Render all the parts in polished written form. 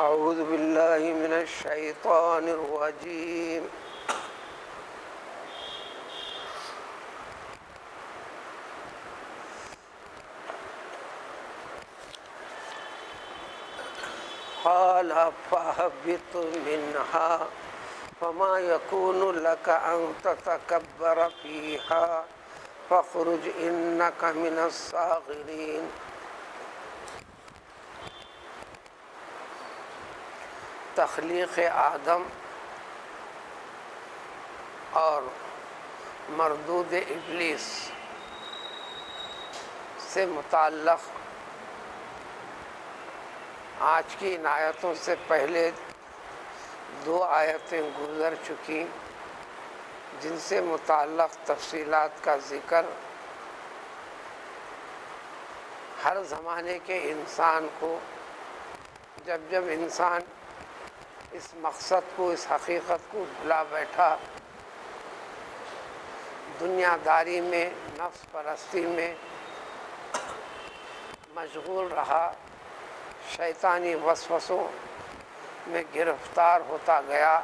اعوذ باللہ من الشیطان الرجیم قال فاهبط منها فما يكون لك أن تتكبر فيها فاخرج إنك من الصاغرين۔ تخلیق آدم اور مردود ابلیس سے متعلق آج کی ان آیتوں سے پہلے 2 آیتیں گزر چکی، جن سے متعلق تفصیلات کا ذکر ہر زمانے کے انسان کو جب انسان اس مقصد کو، اس حقیقت کو بھلا بیٹھا، دنیا داری میں، نفس پرستی میں مشغول رہا، شیطانی وسوسوں میں گرفتار ہوتا گیا،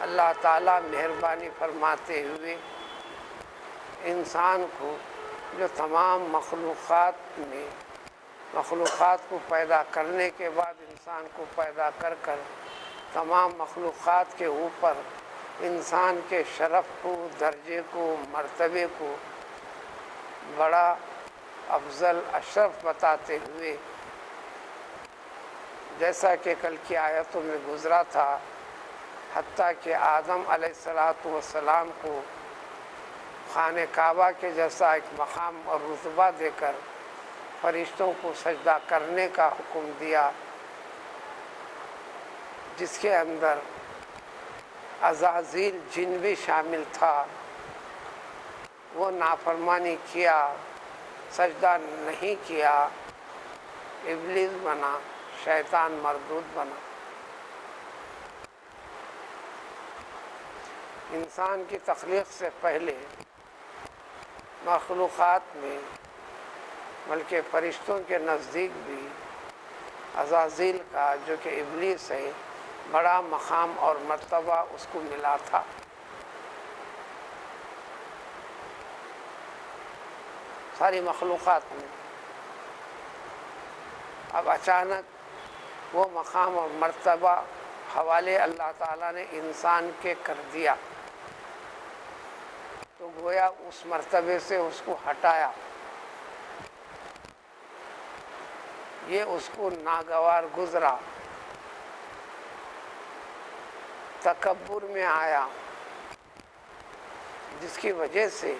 اللہ تعالیٰ مہربانی فرماتے ہوئے انسان کو، جو تمام مخلوقات کو پیدا کرنے کے بعد انسان کو پیدا کر تمام مخلوقات کے اوپر انسان کے شرف کو، درجے کو، مرتبے کو بڑا افضل اشرف بتاتے ہوئے، جیسا کہ کل کی آیتوں میں گزرا تھا، حتیٰ کہ آدم علیہ السلام کو خانہ کعبہ کے جیسا ایک مقام اور رتبہ دے کر فرشتوں کو سجدہ کرنے کا حکم دیا، جس کے اندر عزازیل جن بھی شامل تھا۔ وہ نافرمانی کیا، سجدہ نہیں کیا، ابلیس بنا، شیطان مردود بنا۔ انسان کی تخلیق سے پہلے مخلوقات میں، بلکہ فرشتوں کے نزدیک بھی عزازیل کا، جو کہ ابلیس ہے، بڑا مقام اور مرتبہ اس کو ملا تھا۔ ساری مخلوقات میں اب اچانک وہ مقام اور مرتبہ حوالے اللہ تعالیٰ نے انسان کے کر دیا، تو گویا اس مرتبے سے اس کو ہٹایا، یہ اس کو ناگوار گزرا، تکبر میں آیا، جس کی وجہ سے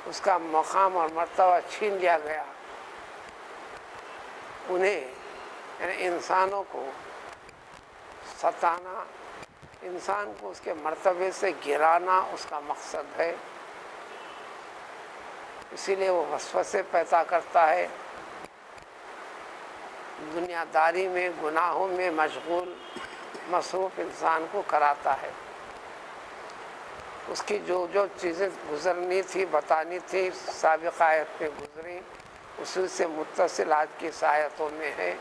اس کا مقام اور مرتبہ چھین لیا گیا۔ انہیں یعنی انسانوں کو ستانا، انسان کو اس کے مرتبے سے گرانا اس کا مقصد ہے، اسی لیے وہ وسوسے پیدا کرتا ہے، دنیا داری میں، گناہوں میں مصروف انسان کو کراتا ہے۔ اس کی جو چیزیں گزرنی تھی، بتانی تھی، سابقہ آیت میں گزری، اسی سے متصل آج کی اس آیتوں میں ہے۔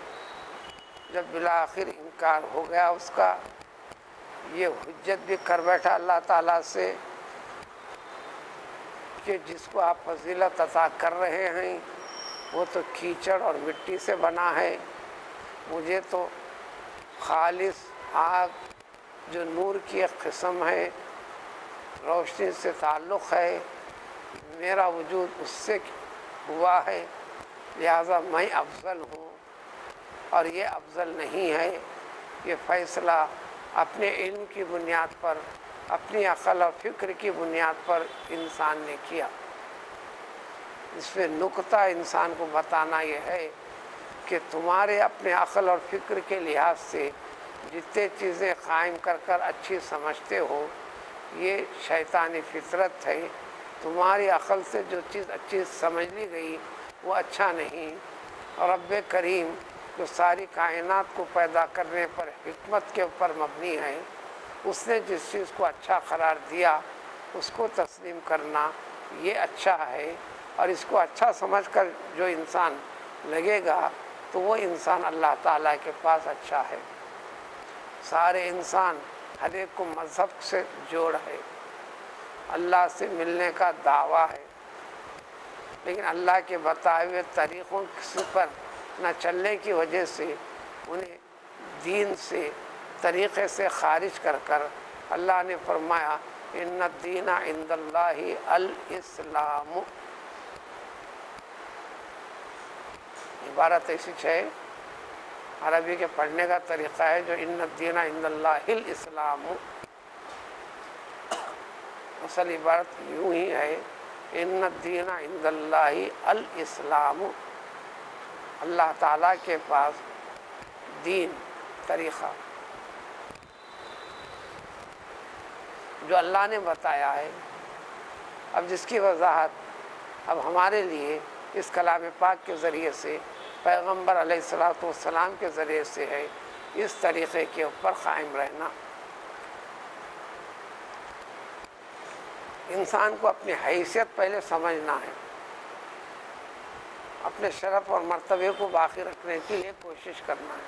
جب بالآخر انکار ہو گیا اس کا، یہ حجت بھی کر بیٹھا اللہ تعالیٰ سے کہ جس کو آپ فضیلت عطا کر رہے ہیں وہ تو کیچڑ اور مٹی سے بنا ہے، مجھے تو خالص آگ جو نور کی ایک قسم ہے، روشنی سے تعلق ہے، میرا وجود اس سے ہوا ہے، لہذا میں افضل ہوں، اور یہ افضل نہیں ہے۔ یہ فیصلہ اپنے علم کی بنیاد پر، اپنی عقل اور فکر کی بنیاد پر انسان نے کیا۔ اس میں نکتہ انسان کو بتانا یہ ہے کہ تمہارے اپنے عقل اور فکر کے لحاظ سے جتنے چیزیں قائم کر اچھی سمجھتے ہو، یہ شیطانی فطرت ہے۔ تمہاری عقل سے جو چیز اچھی سمجھ لی گئی وہ اچھا نہیں، اور رب کریم جو ساری کائنات کو پیدا کرنے پر حکمت کے اوپر مبنی ہے، اس نے جس چیز کو اچھا قرار دیا اس کو تسلیم کرنا یہ اچھا ہے، اور اس کو اچھا سمجھ کر جو انسان لگے گا تو وہ انسان اللہ تعالیٰ کے پاس اچھا ہے۔ سارے انسان ہر ایک کو مذہب سے جوڑ ہے، اللہ سے ملنے کا دعویٰ ہے، لیکن اللہ کے بتائے ہوئے طریقوں پر نہ چلنے کی وجہ سے انہیں دین سے، طریقے سے خارج کر کر اللہ نے فرمایا ان الدین عند اللہ الاسلام۔ عبارت ایسی ہے، عربی کے پڑھنے کا طریقہ ہے جو ان الدین عند اللہ الاسلام، اصل عبارت یوں ہی ہے ان الدین عند اللہ الاسلام، اللہ تعالیٰ کے پاس دین، طریقہ جو اللہ نے بتایا ہے۔ اب جس کی وضاحت اب ہمارے لیے اس کلام پاک کے ذریعے سے، پیغمبر علیہ الصلوۃ والسلام کے ذریعے سے ہے، اس طریقے کے اوپر قائم رہنا۔ انسان کو اپنی حیثیت پہلے سمجھنا ہے، اپنے شرف اور مرتبے کو باقی رکھنے کے لیے کوشش کرنا ہے۔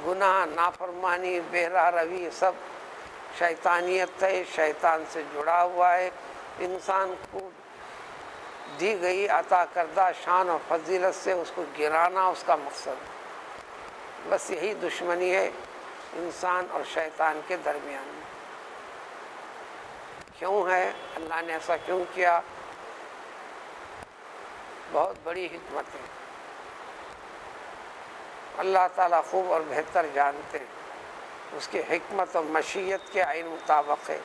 گناہ، نافرمانی، بے راہ روی سب شیطانیت ہے، شیطان سے جڑا ہوا ہے۔ انسان کو دی گئی عطا کردہ شان اور فضیلت سے اس کو گرانا اس کا مقصد ہے۔ بس یہی دشمنی ہے انسان اور شیطان کے درمیان میں۔ کیوں ہے؟ اللہ نے ایسا کیوں کیا؟ بہت بڑی حکمت ہے، اللہ تعالیٰ خوب اور بہتر جانتے ہیں، اس کی حکمت اور مشیت کے عین مطابق ہے۔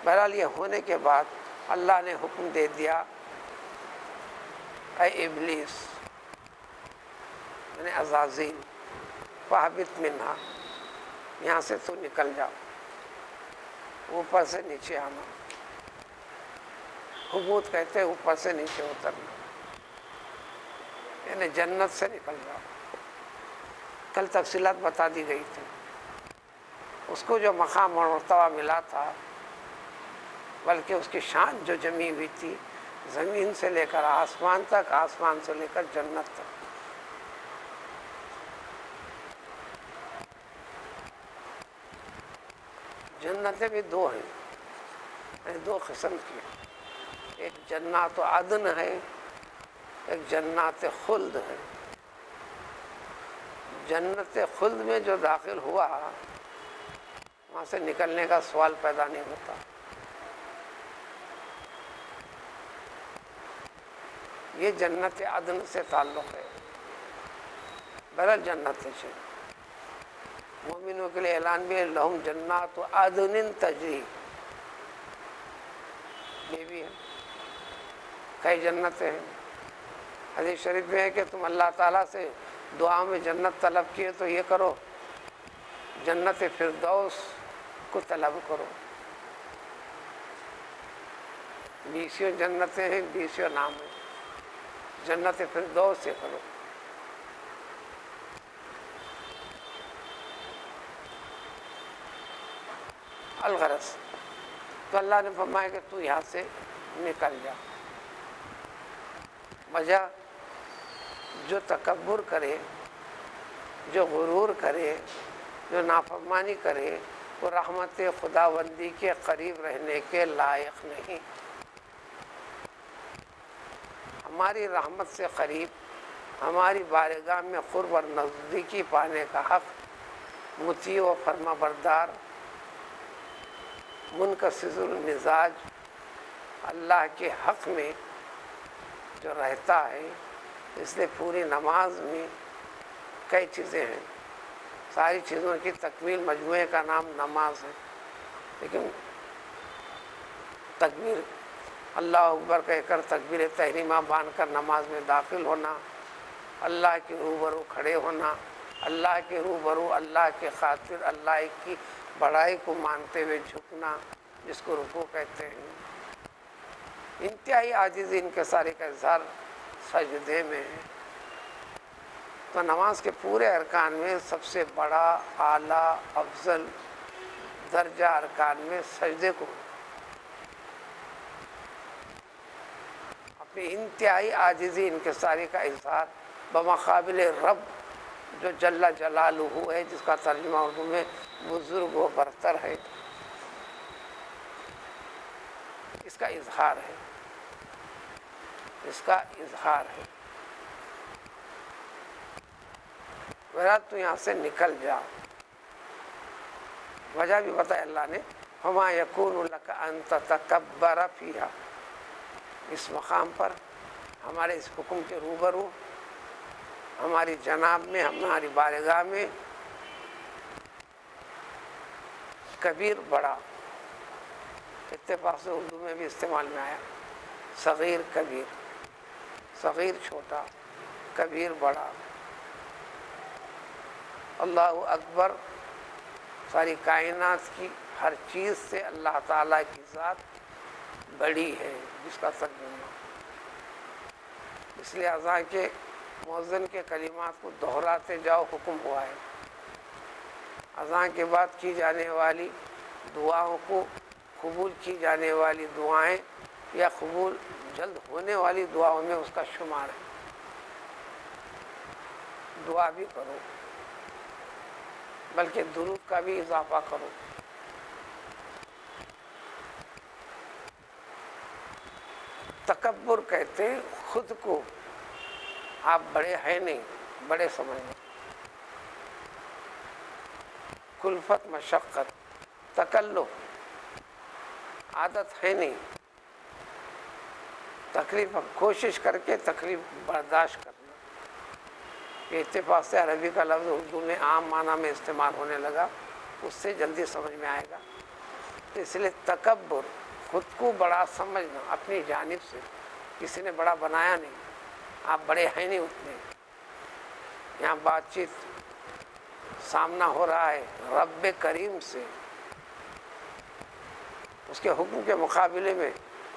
بہرحال یہ ہونے کے بعد اللہ نے حکم دے دیا، اے ابلیس یعنی عزازیل، فاہبط منہا، یہاں سے تو نکل جاؤ، اوپر سے نیچے آنا۔ حبوط کہتے ہیں اوپر سے نیچے اترنا، یعنی جنت سے نکل جاؤ۔ کل تفصیلات بتا دی گئی تھی، اس کو جو مقام اور مرتبہ ملا تھا، بلکہ اس کی شان جو جمی ہوئی تھی، زمین سے لے کر آسمان تک، آسمان سے لے کر جنت تک۔ جنتیں بھی دو ہیں، دو قسم کی، ایک جنات عدن ہے، ایک جنات خلد ہے۔ جنت خلد میں جو داخل ہوا وہاں سے نکلنے کا سوال پیدا نہیں ہوتا۔ یہ جنت عدن سے تعلق ہے۔ بہرحال جنت ہے، مومنوں کے لیے اعلان بھی ہے، لہم جنات عدن تجری، یہ بھی ہے، کئی جنتیں ہیں۔ حدیث شریف میں ہے کہ تم اللہ تعالیٰ سے دعا میں جنت طلب کیے تو یہ کرو، جنت فردوس کو طلب کرو۔ 20 جنتیں ہیں، 20 نام ہیں، جنت فردوس سے کرو۔ الغرض تو اللہ نے فرمایا کہ تو یہاں سے نکل جا۔ وجہ، جو تکبر کرے، جو غرور کرے، جو نافرمانی کرے، وہ رحمت خداوندی کے قریب رہنے کے لائق نہیں۔ ہماری رحمت سے قریب، ہماری بارگاہ میں قرب اور نزدیکی پانے کا حق مطیع و فرما بردار، منکسر المزاج اللہ کے حق میں جو رہتا ہے۔ اس لیے پوری نماز میں کئی چیزیں ہیں، ساری چیزوں کی تکمیل مجموعے کا نام نماز ہے، لیکن تکبیر اللہ اکبر کہہ کر تکبیر تحریمہ باندھ کر نماز میں داخل ہونا، اللہ کے روبرو کھڑے ہونا، اللہ کے روبرو اللہ کے خاطر اللہ کی بڑائی کو مانتے ہوئے جھکنا، جس کو رکوع کہتے ہیں۔ انتہائی عاجزی انکساری کا اظہار سجدے میں ہے۔ تو نماز کے پورے ارکان میں سب سے بڑا، اعلیٰ، افضل درجہ ارکان میں سجدے کو، اپنی انتہائی عاجزی انکساری کا اظہار بمقابل رب جو جل جلالہ ہے، جس کا ترجمہ اردو میں بزرگ و برتر ہے، اس کا اظہار ہے، اس کا اظہار ہے۔ ورنہ تو یہاں سے نکل جا۔ وجہ بھی بتایا اللہ نے، وَمَا يَكُونُ لَكَ أَن تَتَكَبَّرَ فِيهَا۔ اس مقام پر ہمارے اس حکم کے روبرو، ہماری جناب میں، ہماری بارگاہ میں کبیر بڑا، اتفاق سے اردو میں بھی استعمال میں آیا، صغیر کبیر، صغیر چھوٹا، کبیر بڑا۔ اللہ اکبر، ساری کائنات کی ہر چیز سے اللہ تعالیٰ کی ذات بڑی ہے، جس کا ترجمہ۔ اس لیے اذان کے مؤذن کے کلمات کو دہراتے جاؤ حکم ہوا ہے۔ اذان کے بعد کی جانے والی دعاؤں کو، قبول کی جانے والی دعائیں یا قبول جلد ہونے والی دعاؤں میں اس کا شمار ہے۔ دعا بھی کرو، بلکہ درود کا بھی اضافہ کرو۔ تکبر کہتے ہیں خود کو آپ بڑے ہیں نہیں، بڑے سمجھنا، کلفت مشقت، تکلف، عادت ہے نہیں، تکلیف کوشش کر کے تکلیف برداشت کرنا۔ یہ اتفاق سے عربی کا لفظ اردو میں عام معنی میں استعمال ہونے لگا، اس سے جلدی سمجھ میں آئے گا۔ تو اس لیے تکبر، خود کو بڑا سمجھنا اپنی جانب سے، کسی نے بڑا بنایا نہیں، آپ بڑے ہیں نہیں اتنے۔ یہاں بات چیت سامنا ہو رہا ہے رب کریم سے، اس کے حکم کے مقابلے میں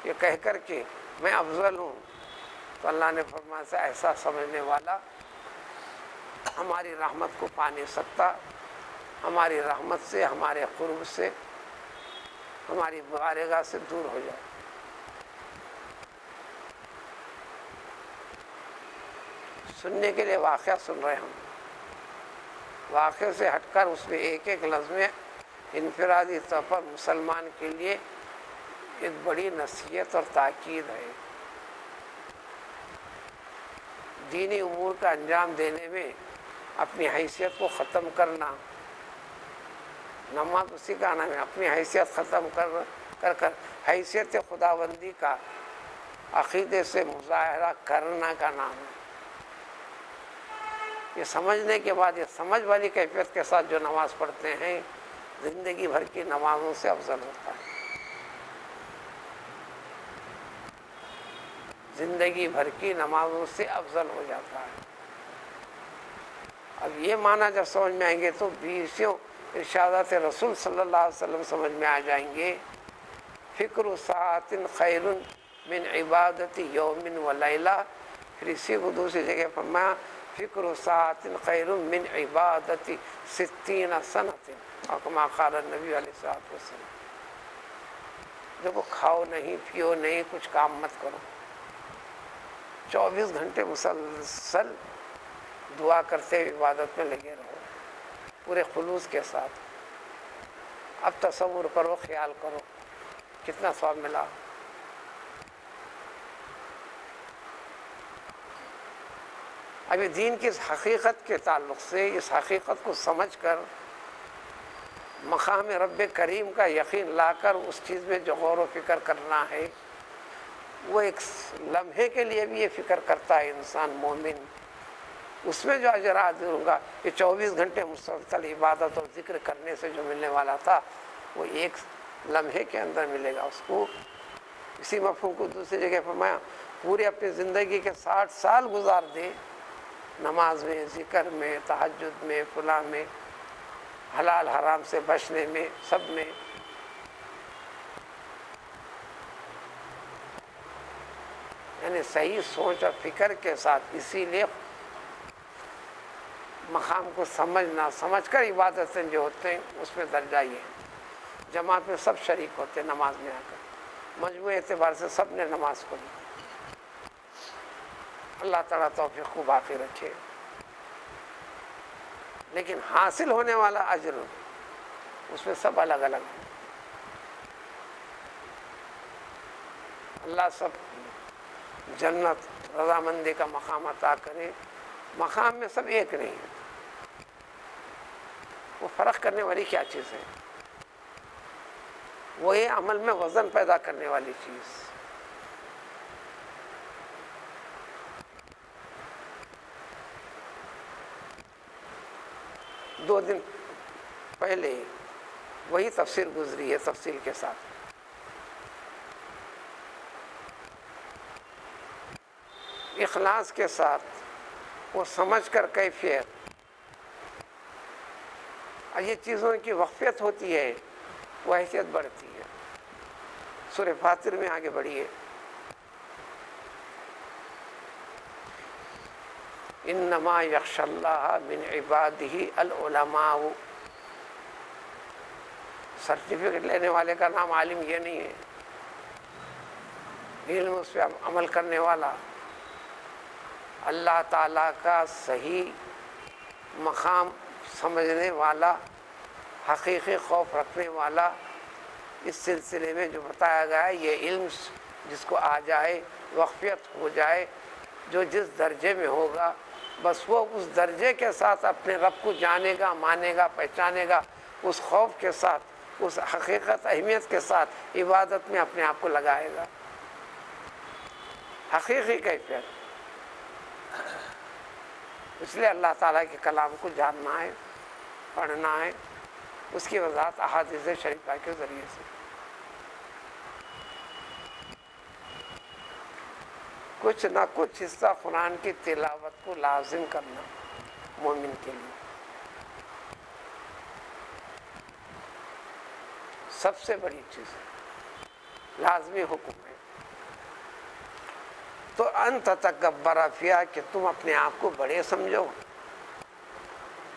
یہ کہہ کر کے میں افضل ہوں، تو اللہ نے فرمایا ایسا سمجھنے والا ہماری رحمت کو پا نہیں سکتا، ہماری رحمت سے، ہمارے قرب سے، ہماری بارگاہ سے دور ہو جائے۔ سننے کے لیے واقعہ سن رہے ہم، واقعے سے ہٹ کر اس میں ایک ایک لفظ میں انفرادی طور پر مسلمان کے لیے ایک بڑی نصیحت اور تاکید ہے۔ دینی امور کا انجام دینے میں اپنی حیثیت کو ختم کرنا، نماز اسی کا نام ہے، اپنی حیثیت ختم کر حیثیت خداوندی کا عقیدے سے مظاہرہ کرنا کا نام ہے۔ یہ سمجھنے کے بعد، یہ سمجھ والی کیفیت کے ساتھ جو نماز پڑھتے ہیں، زندگی بھر کی نمازوں سے افضل ہوتا ہے، زندگی بھر کی نمازوں سے افضل ہو جاتا ہے۔ اب یہ معنی جب سمجھ میں آئیں گے تو بیسوں ارشادات رسول صلی اللہ علیہ وسلم سمجھ میں آ جائیں گے۔ فکر ساعت خیر من عبادت یوم و لیلہ، پھر اسی کو دوسری جگہ فرمایا فکر ساعت خیر من عبادت 60 سنۃ، اور کما قال النبی علیہ الصلوۃ والسلام۔ دیکھو، کھاؤ نہیں، پیو نہیں، کچھ کام مت کرو، 24 گھنٹے مسلسل دعا کرتے ہوئے عبادت میں لگے رہو پورے خلوص کے ساتھ۔ اب تصور کرو، خیال کرو کتنا ثواب ملا۔ ابھی دین کی اس حقیقت کے تعلق سے، اس حقیقت کو سمجھ کر مقام رب کریم کا یقین لا کر اس چیز میں جو غور و فکر کرنا ہے، وہ ایک لمحے کے لیے بھی یہ فکر کرتا ہے انسان مومن، اس میں جو اجر حاصل ہوگا، یہ 24 گھنٹے مسلسل عبادت اور ذکر کرنے سے جو ملنے والا تھا، وہ ایک لمحے کے اندر ملے گا اس کو۔ اسی مفہوم کو دوسری جگہ فرمایا پورے اپنی زندگی کے 60 سال گزار دے نماز میں، ذکر میں، تہجد میں، فلاں میں، حلال حرام سے بچنے میں، سب میں، یعنی صحیح سوچ اور فکر کے ساتھ۔ اسی لیے مقام کو سمجھنا، سمجھ کر عبادتیں جو ہوتے ہیں اس میں درجہ یہ ہے۔ جماعت میں سب شریک ہوتے ہیں نماز میں آ کر، مجموعی اعتبار سے سب نے نماز پڑھی، اللہ تعالیٰ توفیق کو باقی رکھے. لیکن حاصل ہونے والا اجر اس میں سب الگ الگ ہے. اللہ سب جنت رضامندی کا مقام عطا کرے. مقام میں سب ایک نہیں ہے. وہ فرق کرنے والی کیا چیز ہے؟ وہ یہ عمل میں وزن پیدا کرنے والی چیز. دو دن پہلے وہی تفسیر گزری ہے تفصیل کے ساتھ. اخلاص کے ساتھ وہ سمجھ کر کیفیت یہ چیزوں کی وقفیت ہوتی ہے وہ حیثیت بڑھتی ہے. سورہ فاطر میں آگے بڑھیے. انما یخشی اللہ من عبادہ العلماء. سرٹیفکیٹ لینے والے کا نام عالم یہ نہیں ہے. علم اس پہ عمل کرنے والا, اللہ تعالیٰ کا صحیح مقام سمجھنے والا, حقیقی خوف رکھنے والا. اس سلسلے میں جو بتایا گیا ہے یہ علم جس کو آ جائے, وقفیت ہو جائے, جو جس درجے میں ہوگا بس وہ اس درجے کے ساتھ اپنے رب کو جانے گا, مانے گا, پہچانے گا, اس خوف کے ساتھ, اس حقیقت اہمیت کے ساتھ عبادت میں اپنے آپ کو لگائے گا. حقیقی کیفیت. اس لیے اللہ تعالیٰ کے کلام کو جاننا ہے, پڑھنا ہے. اس کی وضاحت احادیث شریفہ کے ذریعے سے. کچھ نہ کچھ حصہ قرآن کی تلاوت کو لازم کرنا مومن کے لیے سب سے بڑی چیز ہے, لازمی حکم ہے. تو انت تکبر فیہا کہ تم اپنے آپ کو بڑے سمجھو.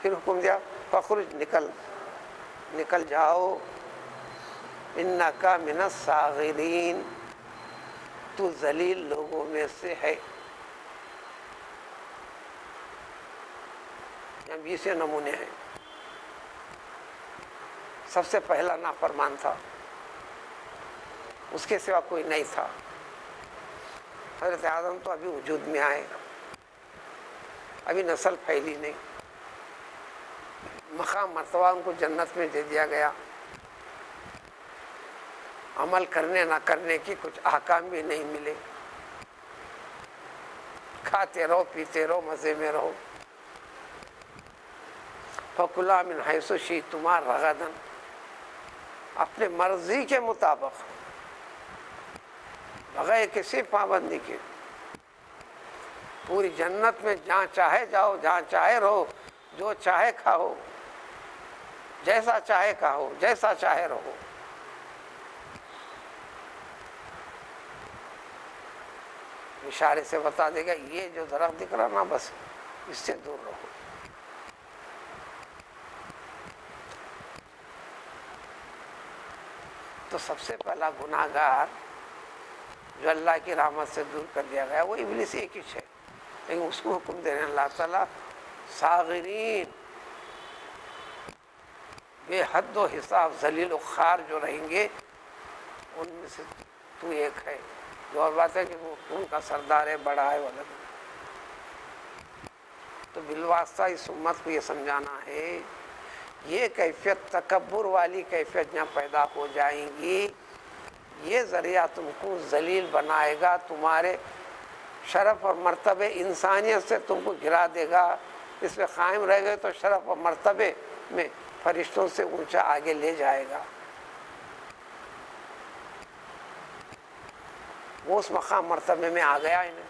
پھر حکم دیا فخرج نکل جاؤ. انک من الصاغرین تو ذلیل لوگوں میں سے ہے. یہاں 20 نمونے ہیں. سب سے پہلا نافرمان تھا, اس کے سوا کوئی نہیں تھا. حضرت آدم تو ابھی وجود میں آئے, ابھی نسل پھیلی نہیں. مقام مرتبہ ان کو جنت میں دے دیا گیا. عمل کرنے نہ کرنے کی کچھ احکام بھی نہیں ملے. کھاتے رہو, پیتے رہو, مزے میں رہو. فَكُلَا مِنْ حَيْثُ شِئْتُمَا رَغَدًا, اپنے مرضی کے مطابق بغیر کسی پابندی کے پوری جنت میں جہاں چاہے جاؤ, جہاں چاہے رہو, جو چاہے کھاؤ, جیسا چاہے کھاؤ, جیسا چاہے رہو. اشارے سے بتا دے گا یہ جو درخت دکھ رہا نا بس اس سے دور رہو. تو سب سے پہلا گناہ گار جو اللہ کی رحمت سے دور کر دیا گیا وہ ابلیس ایک ہی ہے. لیکن اس کو حکم دے رہے ہیں اللہ تعالیٰ صاغرین, بے حد و حساب ذلیل و خوار جو رہیں گے ان میں سے تو ایک ہے. جو اور بات ہے کہ وہ ان کا سردار ہے, بڑا ہے, والا. تو بالواسطہ اس امت کو یہ سمجھانا ہے یہ کیفیت تکبر والی کیفیت جہاں پیدا ہو جائیں گی یہ ذریعہ تم کو ذلیل بنائے گا, تمہارے شرف اور مرتبے انسانیت سے تم کو گرا دے گا. اس پہ قائم رہ گئے تو شرف اور مرتبے میں فرشتوں سے اونچا آگے لے جائے گا. وہ اس مقام مرتبے میں آ گیا انہیں.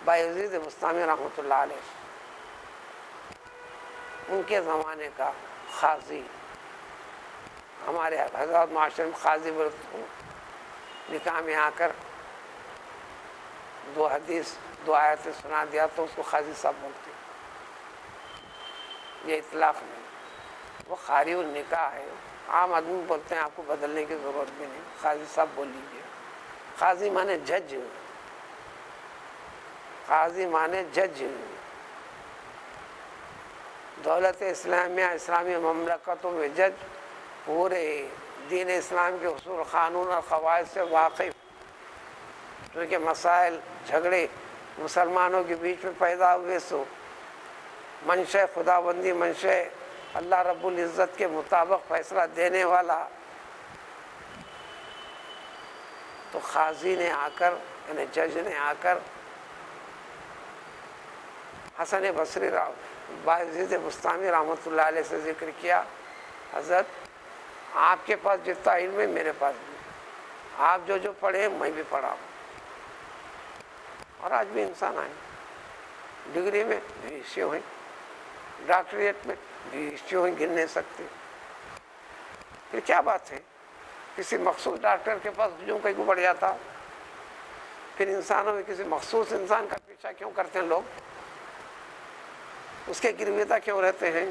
بایزید بستامی رحمۃ اللہ علیہ ان کے زمانے کا قاضی, ہمارے حضرات معاشرے میں قاضی نکاح میں آ کر 2 حدیث 2 آیتیں سنا دیا تو اس کو قاضی صاحب بولتے. یہ اطلاق نہیں, وہ قاری النکاح ہے. عام آدمی بولتے ہیں آپ کو بدلنے کی ضرورت بھی نہیں, قاضی صاحب بول لیجیے. قاضی مانے جج، قاضی مانے جج۔ دولت اسلامیہ اسلامی مملکتوں میں جج پورے دین اسلام کے اصول قانون اور قواعد سے واقف، کیونکہ مسائل جھگڑے مسلمانوں کے بیچ میں پیدا ہوئے سو منشا خداوندی، منشا اللہ رب العزت کے مطابق فیصلہ دینے والا، تو قاضی نے آ کر یعنی جج نے آ کر حسن بصری بایزید بستامی رحمۃ اللہ علیہ سے ذکر کیا، حضرت آپ کے پاس جتنا علم ہے میرے پاس بھی، آپ جو پڑھے میں بھی پڑھا ہوں، اور آج بھی انسان آئے ڈگری میں بھی ایشو ہیں، ڈاکٹریٹ میں بھی ایشو ہیں، گر نہیں سکتے۔ پھر کیا بات ہے، کسی مخصوص ڈاکٹر کے پاس ہجوم کہیں کو بڑھ جاتا، پھر انسانوں میں کسی مخصوص انسان کا پیچھا کیوں کرتے ہیں لوگ، اس کے گرویدہ کیوں رہتے ہیں؟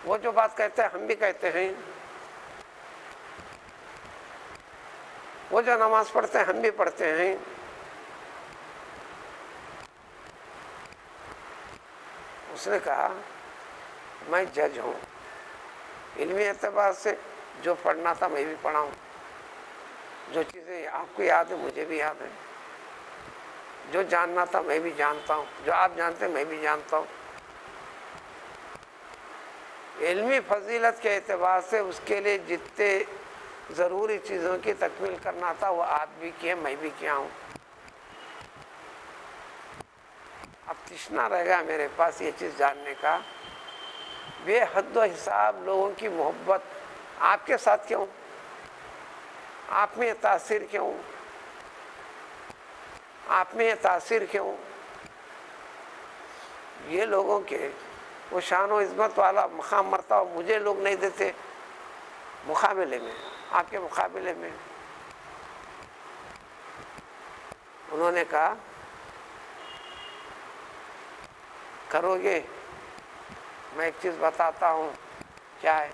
وہ جو بات کہتے ہیں ہم بھی کہتے ہیں، وہ جو نماز پڑھتے ہیں ہم بھی پڑھتے ہیں۔ اس نے کہا میں جج ہوں، علمی اعتبار سے جو پڑھنا تھا میں بھی پڑھا ہوں، جو چیزیں آپ کو یاد ہیں مجھے بھی یاد ہیں، جو جاننا تھا میں بھی جانتا ہوں، جو آپ جانتے ہیں میں بھی جانتا ہوں۔ علمی فضیلت کے اعتبار سے اس کے لیے جتنے ضروری چیزوں کی تکمیل کرنا تھا وہ آپ بھی کیے، میں بھی کیا ہوں۔ اب تشنا رہ گیا میرے پاس یہ چیز جاننے کا، بے حد و حساب لوگوں کی محبت آپ کے ساتھ کیوں، آپ میں یہ تاثیر کیوں، آپ میں یہ تاثیر کیوں؟ یہ لوگوں کے وہ شان و عظمت والا مقام مرتبہ مجھے لوگ نہیں دیتے مقابلے میں، آپ کے مقابلے میں۔ انہوں نے کہا کرو گے؟ میں ایک چیز بتاتا ہوں، کیا ہے؟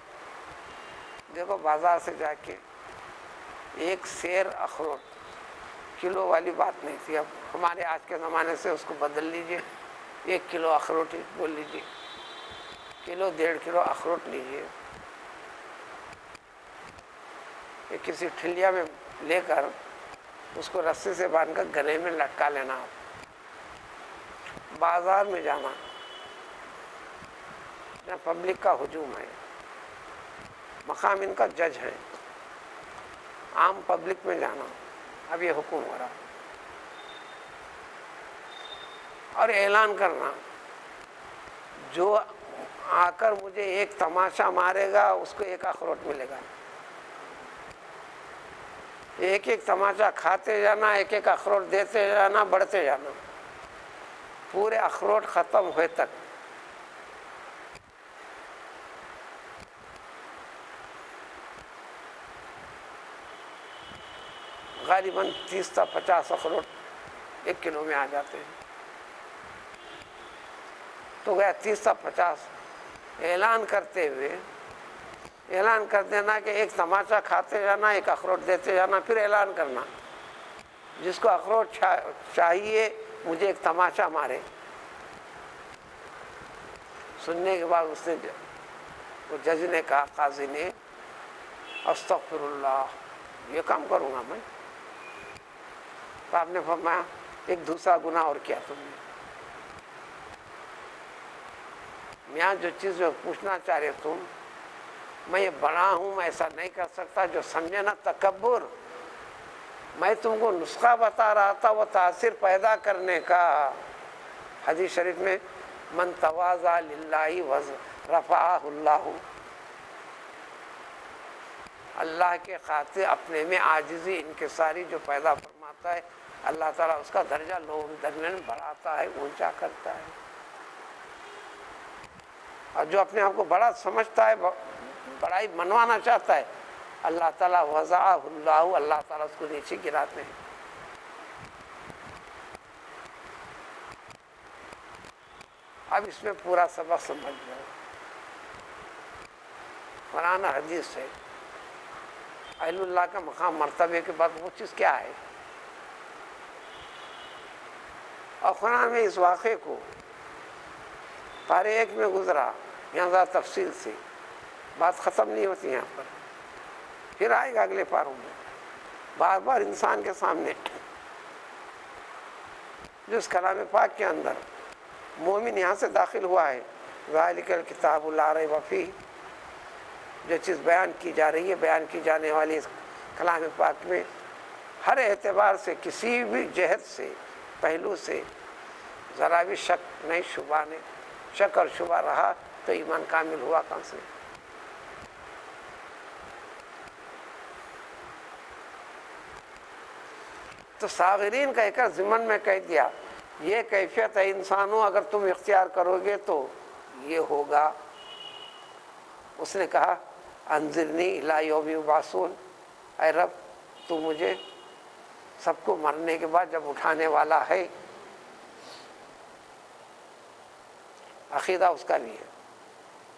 دیکھو بازار سے جا کے ایک سیر اخروٹ، کلو والی بات نہیں تھی، اب ہمارے آج کے زمانے سے اس کو بدل لیجئے، 1 کلو اخروٹ بول لیجئے، کلو 1.5 کلو اخروٹ لیجئے، یہ کسی ٹھلیا میں لے کر اس کو رسی سے باندھ کر گلے میں لٹکا لینا۔ بازار میں جانا جہاں پبلک کا ہجوم ہے، مقام ان کا جج ہے، عام پبلک میں جانا، اب یہ حکم ہو رہا، اور اعلان کرنا جو آ کر مجھے ایک تماشا مارے گا اس کو 1 اخروٹ ملے گا، ایک تماشا کھاتے جانا، 1 اخروٹ دیتے جانا، بڑھتے جانا، پورے اخروٹ ختم ہوئے تک۔ غالباً 30 تا 50 اخروٹ 1 کلو میں آ جاتے ہیں، تو گیا 30 تا 50۔ اعلان کرتے ہوئے اعلان کر دینا کہ 1 تماشا کھاتے جانا، 1 اخروٹ دیتے جانا، پھر اعلان کرنا جس کو اخروٹ چاہیے مجھے 1 تماشا مارے۔ سننے کے بعد اس نے وہ جج نے کہا، قاضی نے، استغفر اللہ، یہ کام کروں گا میں؟ تو آپ نے فرمایا 1 دوسرا گناہ اور کیا تم نے؟ میاں جو چیز میں پوچھنا چاہ رہے تم، میں یہ بڑا ہوں، میں ایسا نہیں کر سکتا، جو سمجھے نا تکبر، میں تم کو نسخہ بتا رہا تھا وہ تاثیر پیدا کرنے کا۔ حدیث شریف میں من تواضع للہ رفعہ اللہ، اللہ کے خاطر اپنے میں عاجزی انکساری جو پیدا فرماتا ہے، اللہ تعالیٰ اس کا درجہ لوگوں کے درمیان بڑھاتا ہے، اونچا کرتا ہے۔ اور جو اپنے آپ کو بڑا سمجھتا ہے، بڑائی منوانا چاہتا ہے، اللہ تعالیٰ وضعہ اللہ، اللہ تعالیٰ اس کو نیچے گراتے ہیں۔ اب اس میں پورا سبق سمجھ جاؤ، قرآن حدیث سے اہل اللہ کا مقام مرتبے کے بعد وہ چیز کیا ہے؟ اور قرآن میں اس واقعے کو پارے ایک میں گزرا، یہاں زیادہ تفصیل سے بات ختم نہیں ہوتی یہاں پر، پھر آئے گا اگلے پاروں میں بار بار انسان کے سامنے جو اس کلام پاک کے اندر مومن یہاں سے داخل ہوا ہے، ذالک الکتاب لا ریب فیہ، جو چیز بیان کی جا رہی ہے، بیان کی جانے والی اس کلام پاک میں ہر اعتبار سے کسی بھی جہت سے پہلو سے ذرا بھی شک نہیں، شبہ نہیں، شک اور شبہ رہا تو ایمان کامل ہوا کہاں سے؟ تو صاغرین کہہ کر ضمن میں کہہ دیا یہ کیفیت ہے انسانوں، اگر تم اختیار کرو گے تو یہ ہوگا۔ اس نے کہا انذرنی الی یوم یبعثون، اے رب تو مجھے سب کو مرنے کے بعد جب اٹھانے والا ہے، عقیدہ اس کا بھی ہے،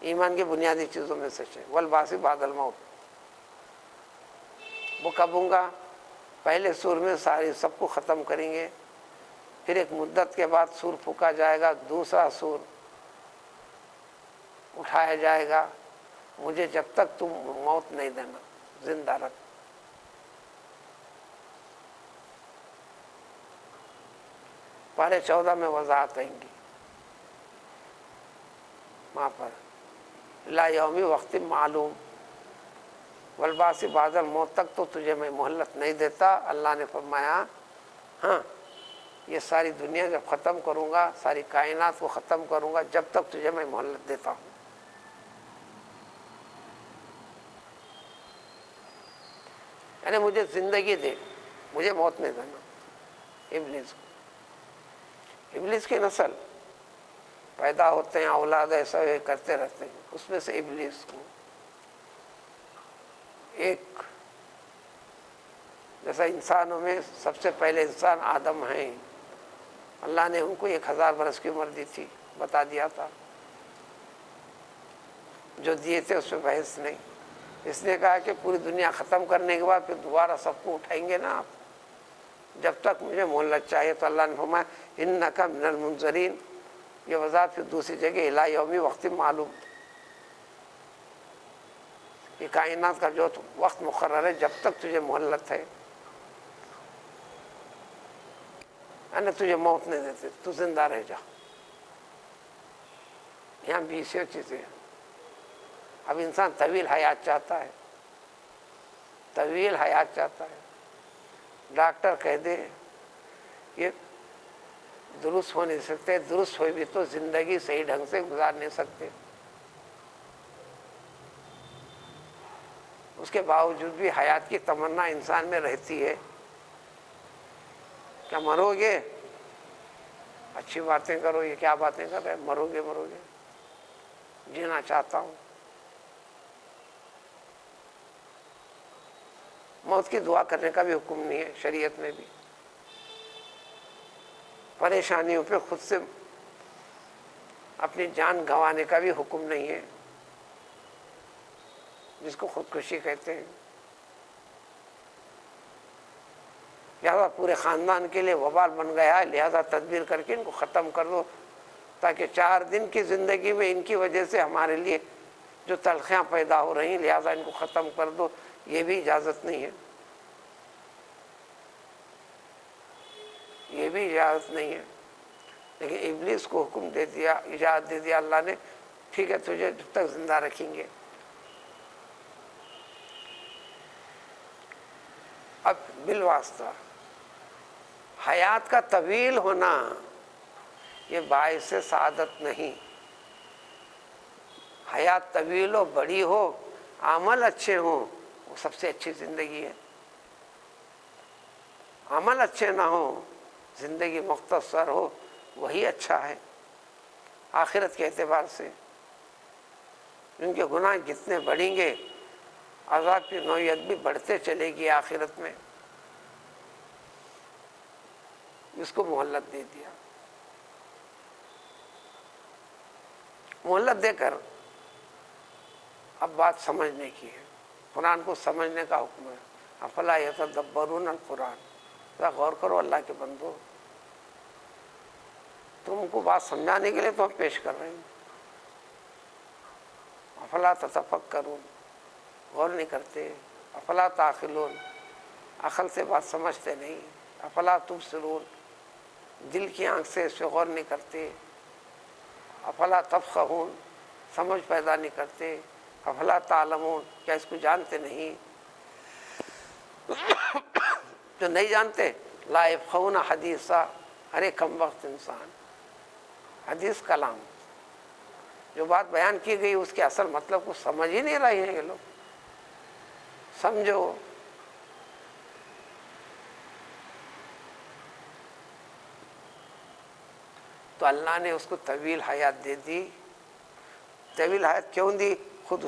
ایمان کی بنیادی چیزوں میں سے ہے، والبعث بعد الموت۔ وہ کب ہوں گا؟ پہلے سور میں ساری سب کو ختم کریں گے، پھر ایک مدت کے بعد سور پھونکا جائے گا، دوسرا سور اٹھایا جائے گا، مجھے جب تک تم موت نہیں دینا، زندہ رکھ۔ پارے 14 میں وضاحت آئیں گی وہاں پر الی یوم وقت معلوم، والبعث بعد الموت تک تو تجھے میں مہلت نہیں دیتا۔ اللہ نے فرمایا ہاں یہ ساری دنیا جب ختم کروں گا، ساری کائنات کو ختم کروں گا، جب تک تجھے میں مہلت دیتا ہوں۔ یعنی مجھے زندگی دے، مجھے موت نہیں دینا۔ ابلیس کی نسل پیدا ہوتے ہیں، اولاد ایسا کرتے رہتے ہیں، اس میں سے ابلیس کو ایک، جیسا انسانوں میں سب سے پہلے انسان آدم ہیں، اللہ نے ان کو 1000 برس کی عمر دی تھی، بتا دیا تھا، جو دیے تھے اس میں بحث نہیں۔ اس نے کہا کہ پوری دنیا ختم کرنے کے بعد پھر دوبارہ سب کو اٹھائیں گے نا آپ، جب تک مجھے مہلت چاہیے۔ تو اللہ نے فرمایا انک من المنظرین، یہ وضاحت پھر دوسری جگہ الی یوم وقت معلوم، یہ کائنات کا جو وقت مقرر ہے، جب تک تجھے مہلت ہے، یعنی تجھے موت نہیں دیتے، تو زندہ رہ جا۔ یہاں 20 چیزیں ہیں۔ اب انسان طویل حیات چاہتا ہے، طویل حیات چاہتا ہے، ڈاکٹر کہہ دے یہ درست ہو نہیں سکتے، درست ہوئی بھی تو زندگی صحیح ڈھنگ سے گزار نہیں سکتے، اس کے باوجود بھی حیات کی تمنا انسان میں رہتی ہے۔ کیا مرو گے؟ اچھی باتیں کرو، یہ کیا باتیں کر رہے ہیں؟ مرو گے، مرو گے، جینا چاہتا ہوں۔ موت کی دعا کرنے کا بھی حکم نہیں ہے شریعت میں بھی، پریشانیوں پہ خود سے اپنی جان گنوانے کا بھی حکم نہیں ہے، جس کو خودکشی کہتے ہیں۔ لہذا پورے خاندان کے لیے وبال بن گیا ہے، لہذا تدبیر کر کے ان کو ختم کر دو، تاکہ 4 دن کی زندگی میں ان کی وجہ سے ہمارے لیے جو تلخیاں پیدا ہو رہی ہیں، لہذا ان کو ختم کر دو۔ یہ بھی اجازت نہیں ہے، یہ بھی اجازت نہیں ہے، لیکن ابلیس کو حکم دے دیا، اجازت دے دیا اللہ نے، ٹھیک ہے تجھے جب تک زندہ رکھیں گے۔ اب بالواسطہ حیات کا طویل ہونا یہ باعث سعادت نہیں، حیات طویل ہو، بڑی ہو، عمل اچھے ہوں، وہ سب سے اچھی زندگی ہے۔ عمل اچھے نہ ہوں، زندگی مختصر ہو، وہی اچھا ہے آخرت کے اعتبار سے۔ ان کے گناہ جتنے بڑھیں گے، عذاب کی نوعیت بھی بڑھتے چلے گی آخرت میں۔ اس کو مہلت دے دیا، مہلت دے کر اب بات سمجھنے کی ہے۔ قرآن کو سمجھنے کا حکم ہے۔ افلا یتدبرون القرآن، ذرا غور کرو اللہ کے بندو، تم کو بات سمجھانے کے لیے تو ہم پیش کر رہے ہیں۔ افلا تتفکرون، غور نہیں کرتے۔ افلا تعقلون، عقل سے بات سمجھتے نہیں۔ افلا تبصرون، دل کی آنکھ سے اس پہ غور نہیں کرتے۔ افلا تفقہون، سمجھ پیدا نہیں کرتے۔ افلا تعلمون، کیا اس کو جانتے نہیں؟ جو نہیں جانتے، لا یفقہون حدیثا، ارے کم وقت انسان، حدیث کلام، جو بات بیان کی گئی اس کے اصل مطلب کو سمجھ ہی نہیں رہے ہیں یہ لوگ۔ سمجھو۔ تو اللہ نے اس کو طویل حیات دے دی۔ طویل حیات کیوں دی؟ خود